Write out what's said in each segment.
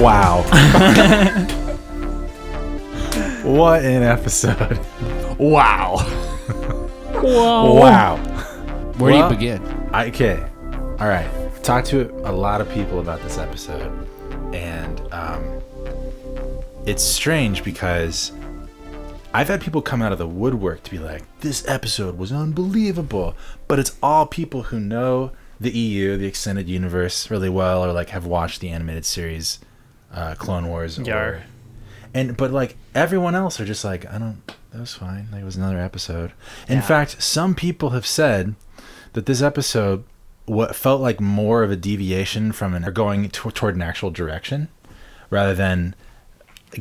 Wow. What an episode. Wow. Whoa. Wow. Where do you begin? Okay. All right. I've talked to a lot of people about this episode, and it's strange because I've had people come out of the woodwork to be like, this episode was unbelievable, but it's all people who know the EU, the extended universe, really well, or like have watched the animated series Clone Wars. But like everyone else are just like, that was fine. Like, it was another episode. In fact, some people have said that this episode what felt like more of a deviation from or going toward an actual direction rather than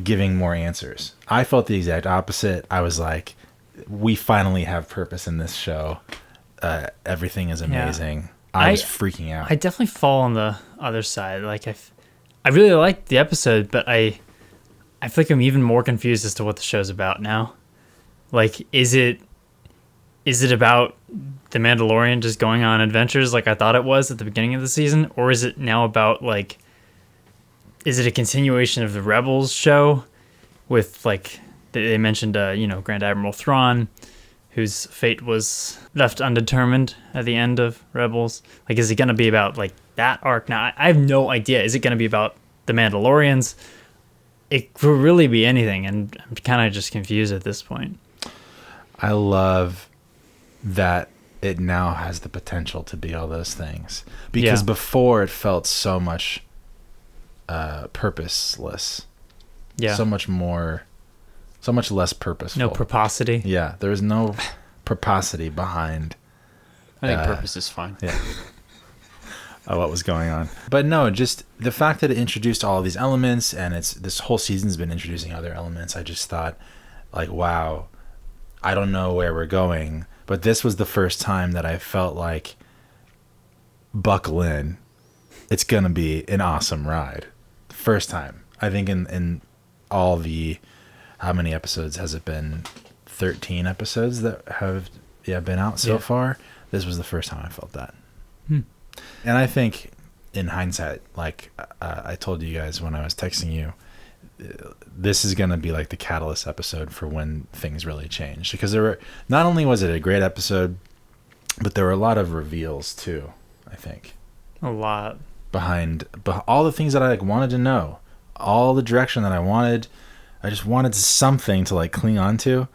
giving more answers. I felt the exact opposite. I was like, we finally have purpose in this show. Everything is amazing. Yeah. I was freaking out. I definitely fall on the other side. Like I really liked the episode, but I feel like I'm even more confused as to what the show's about now. Like, is it about the Mandalorian just going on adventures like I thought it was at the beginning of the season? Or is it now about, like, is it a continuation of the Rebels show with, like, they mentioned, Grand Admiral Thrawn, whose fate was left undetermined at the end of Rebels? Like, is it going to be about, like, that arc? Now, I have no idea. Is it going to be about the Mandalorians? It could really be anything, and I'm kind of just confused at this point. I love that it now has the potential to be all those things. Because before it felt so much purposeless. Yeah. So much less purposeful. No purposity. Yeah, there was no purposity behind. I think purpose is fine. Yeah. What was going on. But no, just the fact that it introduced all of these elements, and this whole season's been introducing other elements, I just thought, like, wow, I don't know where we're going, but this was the first time that I felt like, buckle in, it's gonna be an awesome ride. First time. I think in all the, how many episodes has it been? 13 episodes that have been out so far. This was the first time I felt that. And I think in hindsight, like I told you guys when I was texting you, this is going to be like the catalyst episode for when things really change. Because not only was it a great episode, but there were a lot of reveals too, I think. A lot. Behind all the things that I wanted to know, all the direction that I wanted. I just wanted something to cling on to.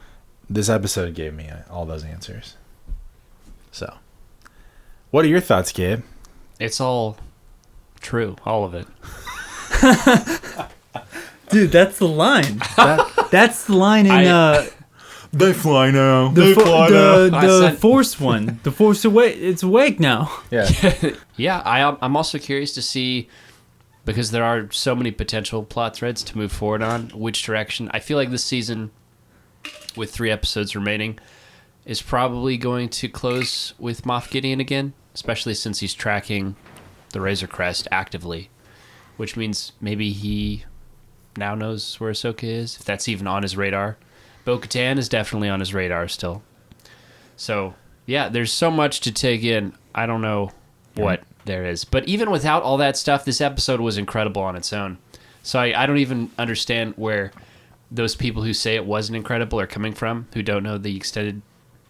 This episode gave me all those answers. So, what are your thoughts, Gabe? It's all true, all of it. Dude, that's the line. That's the line in They fly now. The Force one. The Force it's awake now. Yeah. Yeah, I'm also curious to see, because there are so many potential plot threads to move forward on, which direction. I feel like this season, with 3 episodes remaining, is probably going to close with Moff Gideon again, especially since he's tracking the Razor Crest actively, which means maybe he now knows where Ahsoka is, if that's even on his radar. Bo-Katan is definitely on his radar still. So, yeah, there's so much to take in. I don't know what there is. But even without all that stuff, this episode was incredible on its own. So I don't even understand where those people who say it wasn't incredible are coming from, who don't know the extended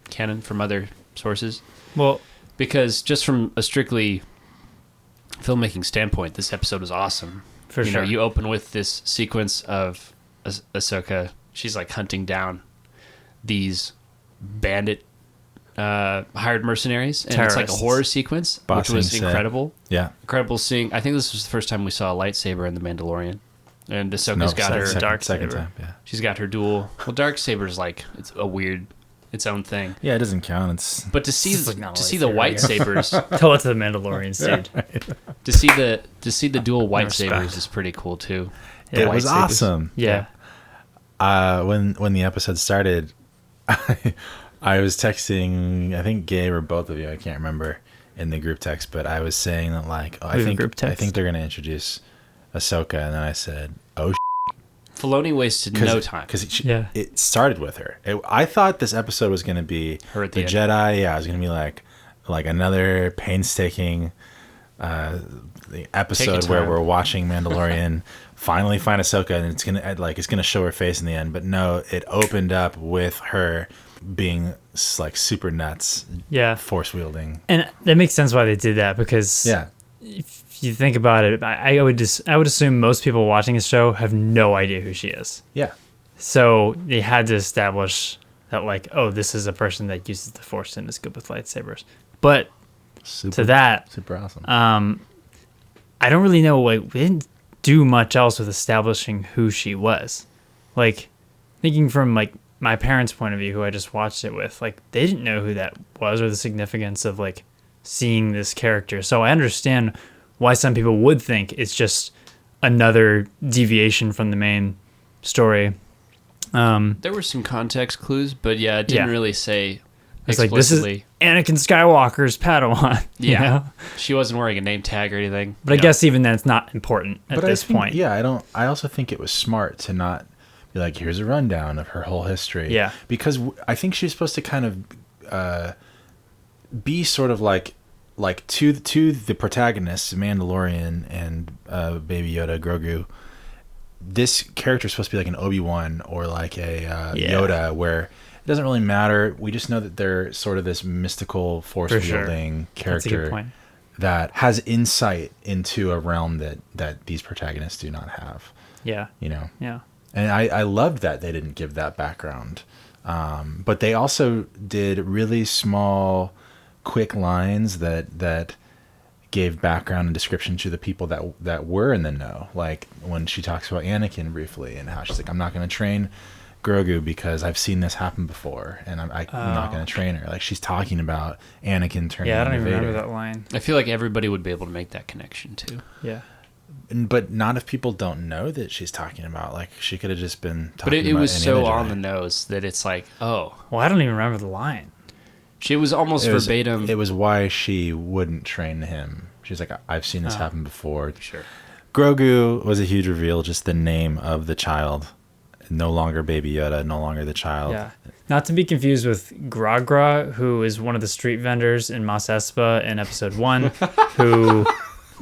canon from other sources. Well, because just from a strictly filmmaking standpoint, this episode was awesome. For sure. You open with this sequence of Ahsoka. She's hunting down these bandit hired mercenaries, and terrorists. It's a horror sequence, which was incredible. Yeah, incredible seeing. I think this was the first time we saw a lightsaber in The Mandalorian, and Ahsoka's got her dark second saber. time. Yeah, she's got her dual. Well, dark saber's it's a weird, its own thing. Yeah, it doesn't count. But to see the white sabers, tell it to the Mandalorians, dude. Right. to see the dual white sabers is pretty cool too. It was awesome. Yeah. When the episode started, I was texting, I think Gabe or both of you, I can't remember, in the group text, but I was saying that I think they're gonna introduce Ahsoka, and then I said, oh, Filoni wasted no time because it started with her. I thought this episode was gonna be her at the Jedi. Yeah, it was gonna be like another painstaking the episode where we're watching Mandalorian finally find Ahsoka, and it's gonna show her face in the end. But no, it opened up with her being like super nuts, force wielding, and that makes sense why they did that, because if you think about it, I would assume most people watching the show have no idea who she is. Yeah. So they had to establish that, like, oh, this is a person that uses the Force and is good with lightsabers. But super awesome. I don't really know. Like, we didn't do much else with establishing who she was. Like, thinking from like my parents' point of view, who I just watched it with, like, they didn't know who that was or the significance of like seeing this character. So I understand why some people would think it's just another deviation from the main story. There were some context clues, but it didn't really say it's like, this is Anakin Skywalker's Padawan. Yeah. You know? She wasn't wearing a name tag or anything. But I guess even then it's not important at this point. Yeah, I also think it was smart to not be like, here's a rundown of her whole history. Yeah. Because I think she's supposed to kind of be sort of like to the protagonists, Mandalorian and Baby Yoda, Grogu. This character is supposed to be like an Obi-Wan or like a Yoda, where it doesn't really matter. We just know that they're sort of this mystical force-wielding character that has insight into a realm that these protagonists do not have. Yeah. You know? Yeah. And I loved that they didn't give that background. But they also did really small, quick lines that gave background and description to the people that were in the know. Like when she talks about Anakin briefly and how she's like, I'm not going to train Grogu because I've seen this happen before, and I'm not going to train her. Like, she's talking about Anakin turning into Vader. I don't even remember that line. I feel like everybody would be able to make that connection too. Yeah. But not if people don't know that she's talking about. Like, she could have just been talking about. But it was so on the nose that it's like, oh. Well, I don't even remember the line. She was almost verbatim. It was why she wouldn't train him. She's like, I've seen this happen before. Sure. Grogu was a huge reveal, just the name of the child. No longer Baby Yoda, no longer the child. Yeah. Not to be confused with Gragra, who is one of the street vendors in Mos Espa in episode 1,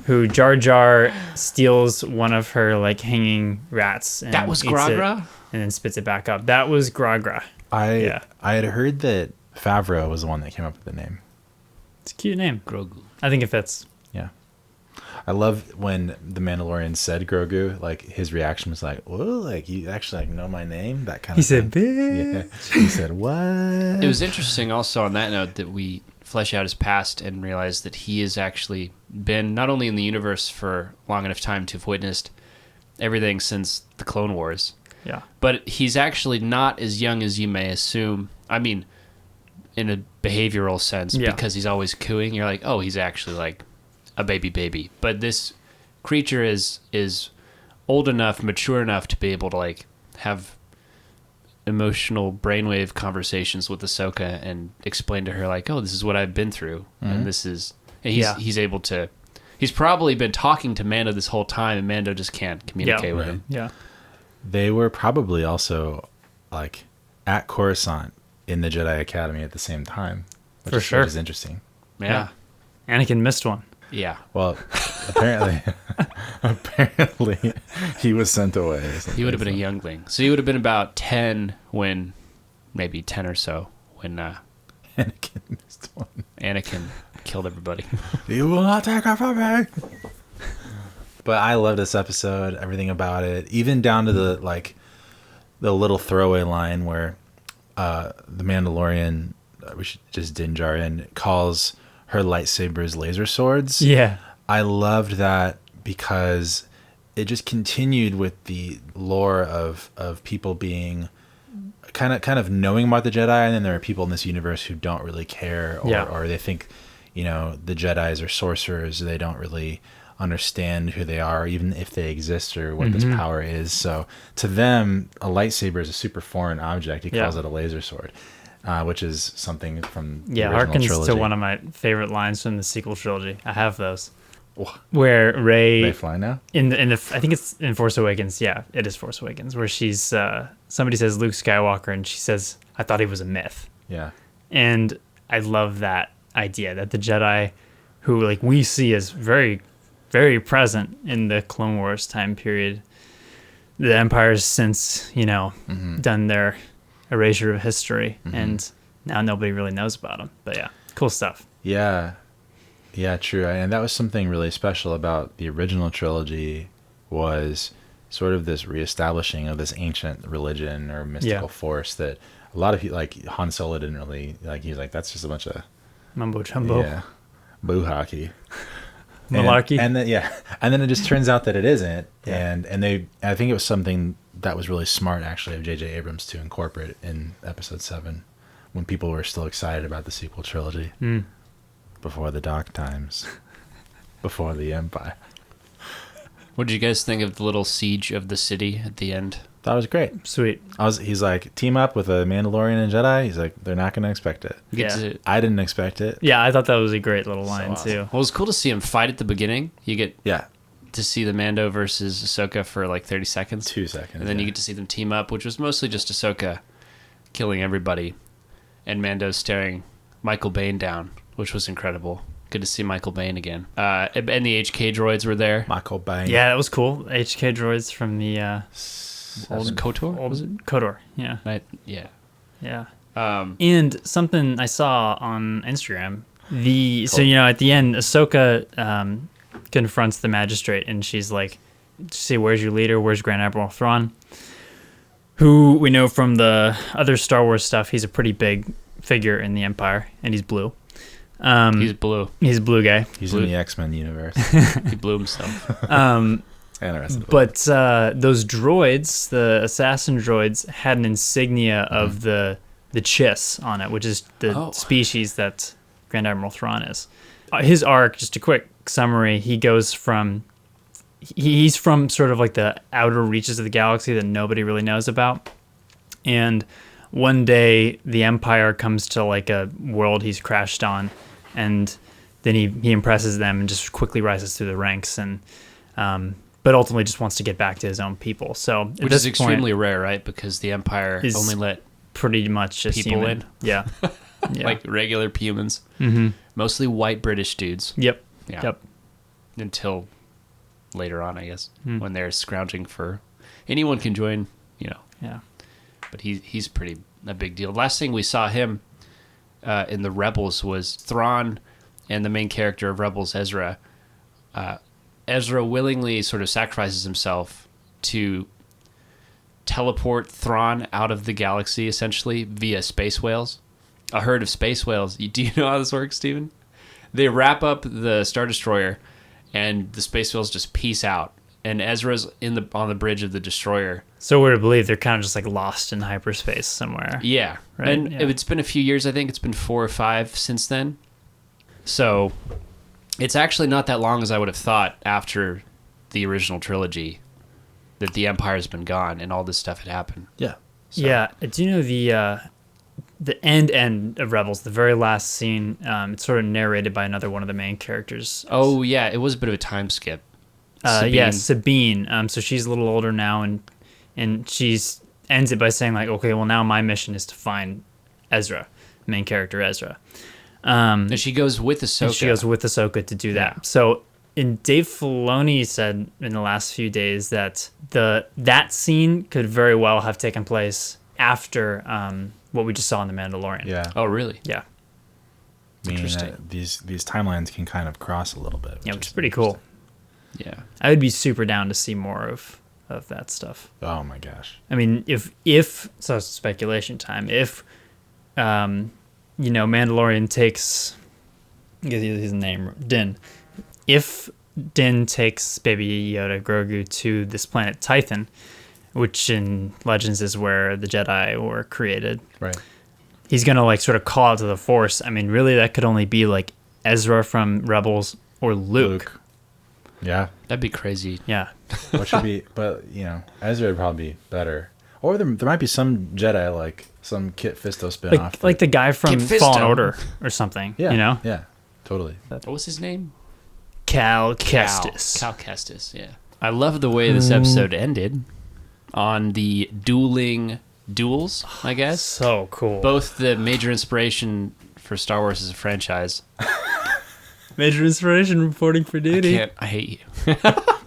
who Jar Jar steals one of her like hanging rats. And that was Gragra? And then spits it back up. That was Gragra. I had heard that Favreau was the one that came up with the name. It's a cute name. Grogu. I think it fits. Yeah. I love when the Mandalorian said Grogu, like his reaction was like, "Whoa, like you actually like know my name?" That kind of thing. He said, "Bitch." Yeah. He said, "What?" It was interesting also on that note that we flesh out his past and realize that he has actually been not only in the universe for long enough time to have witnessed everything since the Clone Wars. Yeah. But he's actually not as young as you may assume. I mean, in a behavioral sense, because he's always cooing, you're like, oh, he's actually like a baby. But this creature is old enough, mature enough to be able to like have emotional brainwave conversations with Ahsoka and explain to her like, oh, this is what I've been through, and this is, and he's able to. He's probably been talking to Mando this whole time, and Mando just can't communicate with him. Yeah. They were probably also like at Coruscant in the Jedi Academy at the same time, which is interesting. Yeah. Anakin missed one. Yeah. Well, apparently he was sent away. He would have been a youngling. So he would have been about 10 when, maybe 10 or so, when Anakin missed one. Anakin killed everybody. You will not take her from me. But I love this episode, everything about it, even down to the little throwaway line where the Mandalorian, which just Din Djarin, calls her lightsabers laser swords. Yeah. I loved that because it just continued with the lore of people being kind of knowing about the Jedi, and then there are people in this universe who don't really care, or they think, the Jedis are sorcerers. They don't really understand who they are, even if they exist, or what this power is. So to them, a lightsaber is a super foreign object. He calls it a laser sword, which is something from the original harkens trilogy. to one of my favorite lines from the sequel trilogy. I have those. Where Rey, they fly now in the I think it's in Force Awakens. Yeah, it is Force Awakens, where she's somebody says Luke Skywalker, and she says, "I thought he was a myth." Yeah, and I love that idea that the Jedi who like we see as very, very present in the Clone Wars time period. The Empire's since, done their erasure of history, and now nobody really knows about them. But yeah, cool stuff. Yeah, true. And that was something really special about the original trilogy, was sort of this reestablishing of this ancient religion or mystical force that a lot of people, like Han Solo, didn't really like. He's like, that's just a bunch of Mumbo jumbo. Yeah, boo hockey. Malarkey. And then it just turns out that it isn't. And I think it was something that was really smart actually of J.J. Abrams to incorporate in Episode 7 when people were still excited about the sequel trilogy. Before the dark times. Before the Empire. What did you guys think of the little siege of the city at the end? That was great. Sweet. He's like, team up with a Mandalorian and Jedi. He's like, they're not going to expect it. I didn't expect it. Yeah, I thought that was a great little line awesome. too. Well, it was cool to see him fight at the beginning. You get to see the Mando versus Ahsoka for like 30 seconds. 2 seconds. And then you get to see them team up, which was mostly just Ahsoka killing everybody and Mando staring Michael Biehn down, which was incredible. Good to see Michael Biehn again. And the HK droids were there. Michael Biehn. Yeah, that was cool. HK droids from the Old KOTOR? Was it? KOTOR, yeah. Yeah. Yeah. And something I saw on Instagram, at the end, Ahsoka confronts the magistrate, and she's like, "See, where's your leader? Where's Grand Admiral Thrawn?" Who we know from the other Star Wars stuff, he's a pretty big figure in the Empire, and he's blue. He's blue. He's a blue guy. He's in the X-Men universe. He blew himself. But those droids, the assassin droids, had an insignia of the Chiss on it, which is the species that Grand Admiral Thrawn is. His arc, just a quick summary, he's from sort of like the outer reaches of the galaxy that nobody really knows about. And one day the Empire comes to like a world he's crashed on, and then he impresses them and just quickly rises through the ranks, and but ultimately just wants to get back to his own people. So which is extremely rare, right? Because the Empire only let pretty much just people human. in. Yeah. Like regular humans. Mm-hmm. Mostly white British dudes. Yep. Yeah. Yep. Until later on, I guess, when they're scrounging for anyone can join, Yeah. But he's pretty a big deal. Last thing we saw him in the Rebels was Thrawn and the main character of Rebels, Ezra. Ezra willingly sort of sacrifices himself to teleport Thrawn out of the galaxy, essentially, via space whales. A herd of space whales. Do you know how this works, Steven? They wrap up the Star Destroyer, and the space whales just peace out. And Ezra's on the bridge of the destroyer. So we're to believe they're kind of just like lost in hyperspace somewhere. Yeah. Right? And it's been a few years, I think. It's been 4 or 5 since then. So it's actually not that long as I would have thought after the original trilogy that the Empire's been gone and all this stuff had happened. Yeah. So. Yeah. Do you know the end of Rebels, the very last scene, it's sort of narrated by another one of the main characters. Oh, yeah. It was a bit of a time skip. Sabine. Yeah, Sabine. So she's a little older now, and she's ends it by saying like, okay, well now my mission is to find Ezra, main character Ezra. And she goes with Ahsoka. To do that. So, Dave Filoni said in the last few days that that scene could very well have taken place after what we just saw in The Mandalorian. Yeah. Oh, really? Yeah. Interesting. These timelines can kind of cross a little bit. Which is pretty cool. Yeah. I would be super down to see more of that stuff. Oh my gosh. I mean, if so, it's speculation time. If Mandalorian takes, his name, Din. If Din takes Baby Yoda Grogu to this planet Tython, which in Legends is where the Jedi were created, right? He's gonna like sort of call out to the Force. I mean, really, that could only be like Ezra from Rebels or Luke. Yeah, that'd be crazy. Yeah, what should be? But Ezra would probably be better. Or there might be some Jedi, like some Kit Fisto spinoff, like the guy from Fallen Order or something. Yeah, yeah, totally. What was his name? Cal Kestis. Cal Kestis. Yeah, I love the way this episode ended on the duels. I guess so cool. Both the major inspiration for Star Wars as a franchise. Major inspiration reporting for duty. I hate you.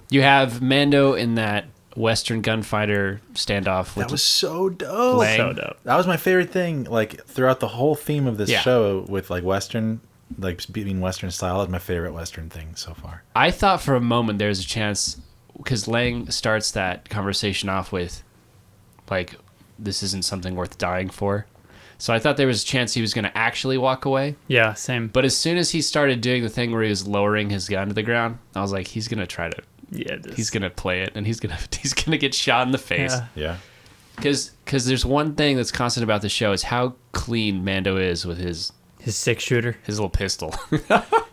You have Mando in that Western gunfighter standoff. With That was so dope. Lang. So dope. That was my favorite thing. Like throughout the whole theme of this Yeah. show, with like Western, like being Western style, that was my favorite Western thing so far. I thought for a moment there was a chance, because Lang starts that conversation off with, like, this isn't something worth dying for. So I thought there was a chance he was going to actually walk away. Yeah, same. But as soon as he started doing the thing where he was lowering his gun to the ground, I was like, he's going to try to, he's going to play it, and he's going to get shot in the face. Yeah. Yeah. Because there's one thing that's constant about the show is how clean Mando is with his 6-shooter. little pistol.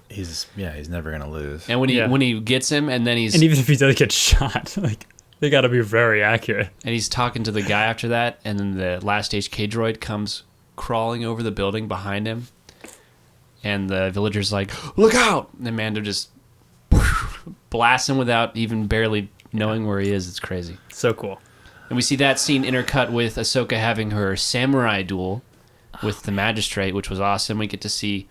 He's never gonna lose. And when he gets him, and then And even if he does get shot, like, they got to be very accurate. and he's talking to the guy after that, and then the last HK droid comes crawling over the building behind him, and the villager's like, "Look out!" And then Mando just blasts him without even barely knowing where he is. It's crazy. So cool. And we see that scene intercut with Ahsoka having her samurai duel with the magistrate, which was awesome. We get to see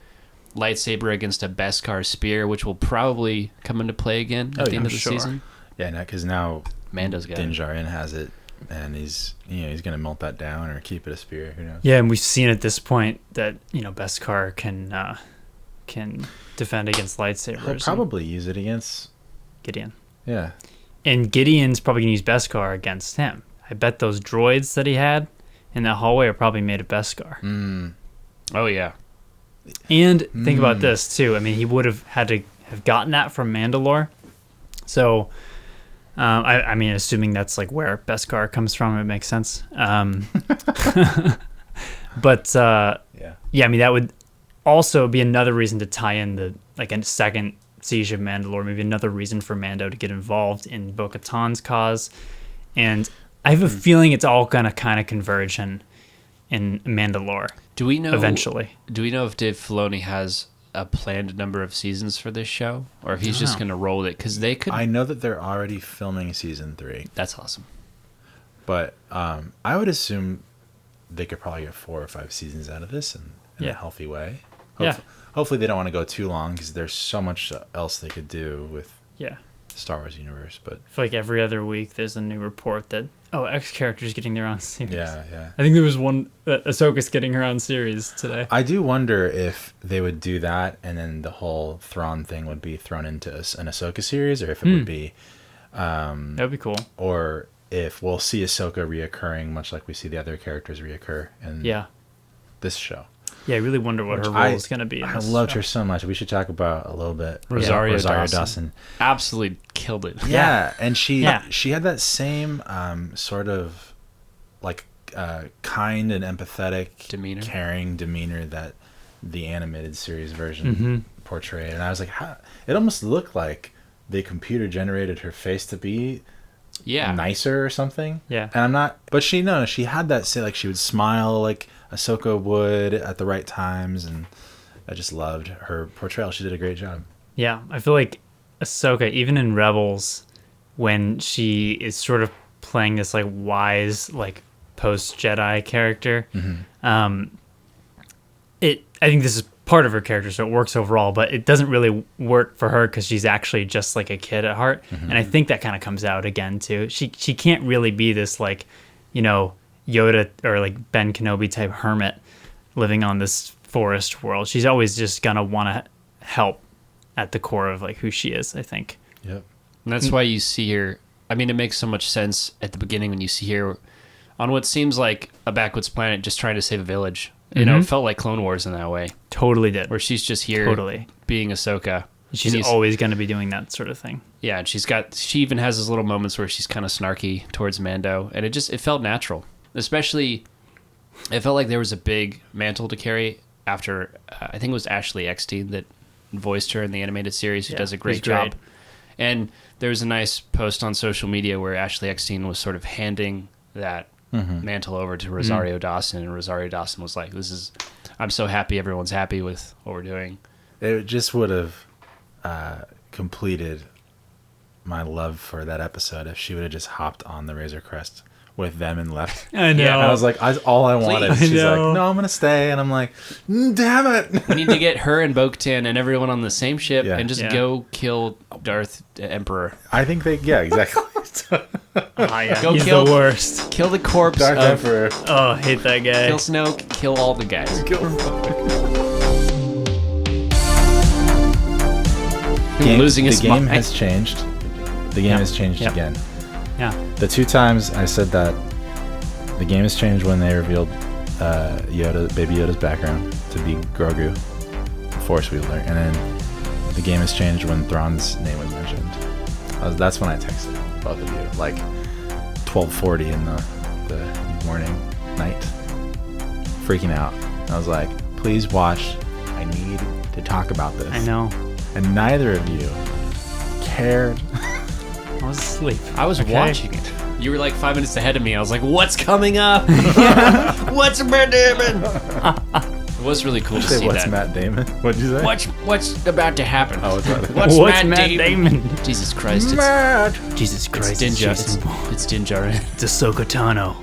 lightsaber against a Beskar spear, which will probably come into play again at the end of the season. Yeah, because now Mando's got Din it. Djarin has it, and he's gonna melt that down or keep it a spear. Who knows? Yeah, and we've seen at this point that, Beskar can defend against lightsabers. He'll probably use it against. Gideon. Yeah. And Gideon's probably going to use Beskar against him. I bet those droids that he had in that hallway are probably made of Beskar. Oh, yeah. And think about this, too. I mean, he would have had to have gotten that from Mandalore. So, I mean, assuming that's like where Beskar comes from, it makes sense. But, yeah, I mean, that would also be another reason to tie in a second Siege of Mandalore, maybe another reason for Mando to get involved in Bo-Katan's cause. And I have a feeling it's all going to kind of converge in Mandalore. Do we know eventually? Do we know if Dave Filoni has a planned number of seasons for this show, or if he's just going to roll with it? Because they could. I know that they're already filming season 3, That's awesome. but I would assume they could probably get 4 or 5 seasons out of this in a healthy way. Yeah. Hopefully they don't want to go too long, because there's so much else they could do with Yeah. the Star Wars universe. But I feel like every other week there's a new report that, X character's getting their own series. yeah. I think there was one that Ahsoka's getting her own series today. I do wonder if they would do that, and then the whole Thrawn thing would be thrown into an Ahsoka series, or if it would be, That would be cool. or if we'll see Ahsoka reoccurring, much like we see the other characters reoccur in this show. Yeah, I really wonder what her role is going to be. I loved her so much. We should talk about a little bit Rosario Dawson. Absolutely killed it. Yeah, and she Yeah. had that same sort of like kind and empathetic, Demeanor. caring demeanor that the animated series version portrayed. And I was like, it almost looked like they computer generated her face to be nicer or something. Yeah. And I'm not, but she had that, say, like, she would smile like Ahsoka would at the right times, and I just loved her portrayal. She did a great job. Yeah, I feel like Ahsoka, even in Rebels, when she is sort of playing this like wise, like post Jedi character, I think this is part of her character, so it works overall. But it doesn't really work for her because she's actually just like a kid at heart, and I think that kind of comes out again too. She can't really be this like, Yoda or like Ben Kenobi type hermit living on this forest world. She's always just gonna want to help at the core of like who she is, I think. Yep. And that's why you see her. I mean, it makes so much sense at the beginning when you see her on what seems like a backwoods planet just trying to save a village. It felt like Clone Wars in that way, Totally did. where she's just here Totally. being Ahsoka. She's always going to be doing that sort of thing. Yeah, and she even has those little moments where she's kind of snarky towards Mando, and it felt natural. Especially, it felt like there was a big mantle to carry after, I think it was Ashley Eckstein that voiced her in the animated series, who does a great job. And there was a nice post on social media where Ashley Eckstein was sort of handing that mantle over to Rosario Dawson, and Rosario Dawson was like, I'm so happy everyone's happy with what we're doing. It just would have completed my love for that episode if she would have just hopped on the Razor Crest with them and left. I know. And I was like, all I wanted. Please. She's like, I know. no, I'm gonna stay, and I'm like, damn it. We need to get her and Bo-Katan and everyone on the same ship Yeah. and just Yeah. go kill Darth Emperor. I think exactly. Yeah, Go he's kill- the worst. Kill the corpse Darth of Emperor. Oh, I hate that guy. Kill Snoke. Kill all the guys. Him losing his the game mind. has changed. The game Yeah. has changed Yep. again. Yeah. The 2 times I said that the game has changed when they revealed Baby Yoda's background to be Grogu, the Force wielder, and then the game has changed when Thrawn's name was mentioned. That's when I texted both of you, like 12:40 in the morning, night, freaking out. I was like, please watch. I need to talk about this. I know. And neither of you cared. I was asleep. I was Okay. watching it. You were like 5 minutes ahead of me. I was like, what's coming up? What's Matt Damon? It was really cool to Say, see what's that. Matt Damon? What'd you say? What's about to happen? Oh, what's that? What's Matt Damon? Damon? Jesus Christ. Matt. Jesus It's Christ. Din it's Djarin. Jason. It's Din Djarin. It's Ahsoka Tano.